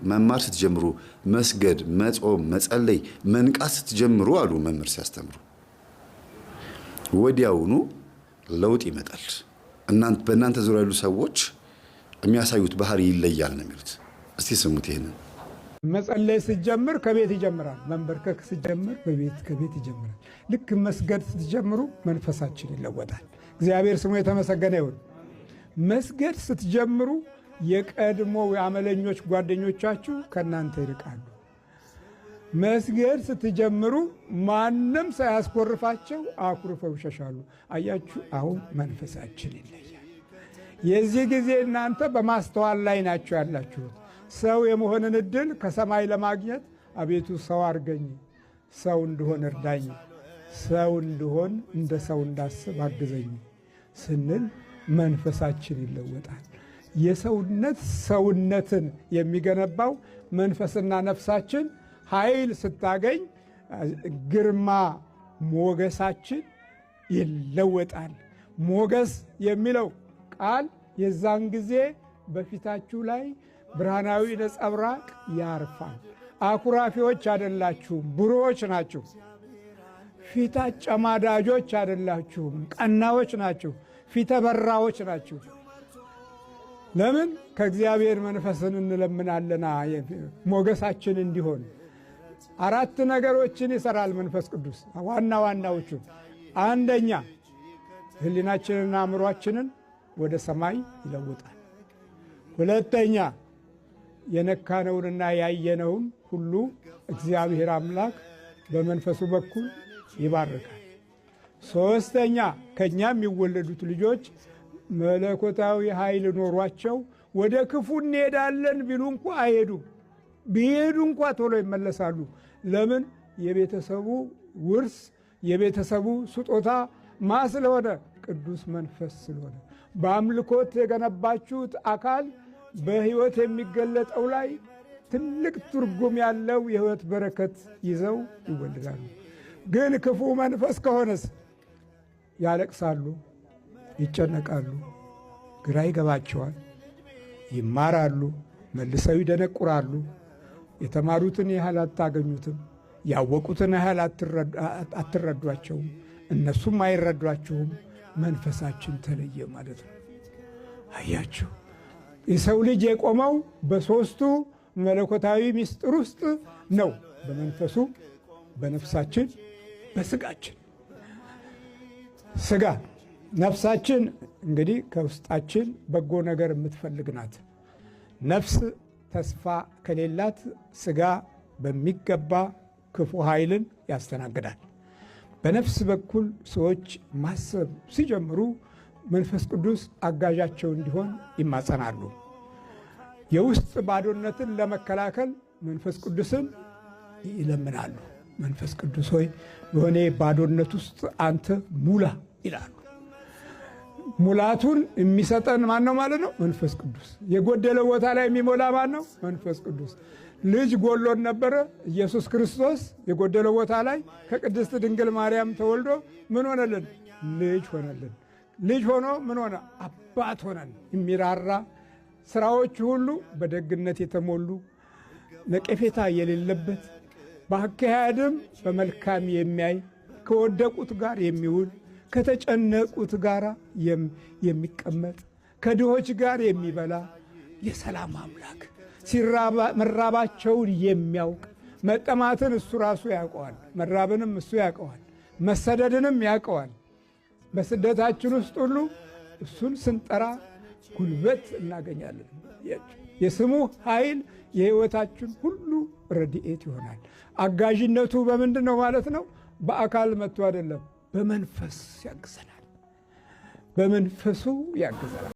መማር ስትጀምሩ መስገድ መጾም መጸለይ መንቃት ስትጀምሩ አሉ መምህር ሲያስተምሩ ወዲያውኑ ለውጥ ይመጣል በእናንተ ዙሪያ ያሉ ሰዎች የሚያሳዩት ባህሪ ይለያል ነው የሚሉት እስቲ ስሙት ይሄንን መጸለይ ስትጀምር ከቤት ይጀምራል መንበርከክ ስትጀምር ከቤት ይጀምራል ልክ መስገድ ስትጀምሩ መንፈሳችን ይለወጣል እግዚአብሔር ስሙ የተመሰገነ ይሁን መስገድ ስትጀምሩ የቀድሞ አመለኞች ጓደኞቻችሁ ከናንተ ይርቃሉ መስገድ ስትጀምሩ ማንንም ሳያስኮርፋቸው አኩርፈው ይሸሻሉ አያችሁ አሁን መንፈሳችን ይለያል የዚህ ጊዜ እናንተ በማስተዋል ላይ ናችሁ ያላችሁት ሰው የመሆንን እድል ከሰማይ ለማግኘት አቤቱ ሰው አርገኝ ሰው እንደሆን እርዳኝ ሰው እንደሆን እንደ ሰው እንዳስብ አግዘኝ ስንል መንፈሳችን ይለወጣል ሰውነትን የሚገነባው መንፈስና ነፍሳችን ኃይል ስታገኝ ግርማ ሞገሳችን ይለወጣል ሞገስ የሚለው ቃል የዛን ጊዜ በፊታችሁ ላይ ብርሃናዊ ነጸብራቅ ያርፋል አኩራፊዎች አይደላችሁም ብሩዎች ናችሁ ፊት አጨማዳጆች አይደላችሁም ቀናዎች ናችሁ ፊት በራዎች ናችሁ ለምን ከእግዚአብሔር መንፈስን እንለምናለና ሞገሳችን እንዲሆን አራት ነገሮችን ይሰራል መንፈስ ቅዱስ ዋናዎቹ አንደኛ ህሊናችንና አእምሮአችንን ወደ ሰማይ ይለውጣል ሁለተኛ የነካነውንና ያየነውን ሁሉ እግዚአብሔር አምላክ በመንፈሱ በኩል ይባርካል ሶስተኛ ከኛ የሚወለዱት ልጆች መለኮታዊ ኃይል ኖሯቸው ወደ ክፉ እንሄዳለን ቢሉ እንኳ አይሄዱም ቢሄዱ እንኳ ቶሎ ይመለሳሉ ለምን የቤተሰቡ ውርስ የቤተሰቡ ስጦታ ስለሆነ ቅዱስ መንፈስ ስለሆነ በአምልኮት የገነባችሁት አካል በህይወት የሚገለጠው ላይ ትልቅ ትርጉም ያለው የህይወት በረከት ይዘው ይወለዳሉ ግን ክፉ መንፈስ ከሆነስ ያለቅሳሉ ይጨነቃሉ ግራ ይገባቸዋል ይማራሉ መልሰው ይደነቁራሉ የተማሩትን ያህል አታገኙትም ያወቁትን ያህል አትረዷቸውም እነሱም አይረዷችሁም መንፈሳችን ተለየ ማለት ነው አያችሁ የሰው ልጅ የቆመው በሶስቱ መለኮታዊ ምስጢር ውስጥ ነው በመንፈሱ በነፍሳችን በስጋችን ስጋ ነፍሳችን እንግዲህ ከውስጣችን በጎ ነገር የምትፈልግ ናት ነፍስ ተስፋ ከሌላት ስጋ በሚገባ ክፉ ኃይልን ያስተናግዳል በነፍስ በኩል ሰዎች ማሰብ ሲጀምሩ መንፈስ ቅዱስ አጋዣቸው እንዲሆን ይማጸናሉ የውስጥ ባዶነትን ለመከላከል መንፈስ ቅዱስን ይለምናሉ መንፈስ ቅዱስ ሆይ በሆነ ባዶነት ውስጥ አንተ ሙላ ይላሉ ሙላቱን የሚሰጠን ማን ነው ማለት ነው መንፈስ ቅዱስ የጎደለ ቦታ ላይ የሚሞላ ማን ነው መንፈስ ቅዱስ ልጅ ጎሎን ነበረ ኢየሱስ ክርስቶስ የጎደለ ቦታ ላይ ከቅድስት ድንግል ማርያም ተወልዶ ምን ሆነልን ልጅ ሆነልን ልጅ ሆኖ ምን ሆነ አባት ሆነን የሚራራ ስራዎች ሁሉ በደግነት የተሞሉ ነቀፌታ የሌለበት በአካሄድም በመልካም የሚያይ ከወደቁት ጋር የሚውል ከተጨነቁት ጋር የሚቀመጥ ከድሆች ጋር የሚበላ የሰላም አምላክ መራባቸውን የሚያውቅ መጠማትን እሱ ራሱ ያውቀዋል መራብንም እሱ ያውቀዋል መሰደድንም ያውቀዋል በስደታችን ውስጥ ሁሉ እሱን ስንጠራ ጉልበት እናገኛለን የስሙ ኃይል የህይወታችን ሁሉ ረድኤት ይሆናል አጋዥነቱ በምንድን ነው ማለት ነው በአካል መጥቶ አይደለም በመንፈስ ያግዘናል በመንፈሱ ያግዘናል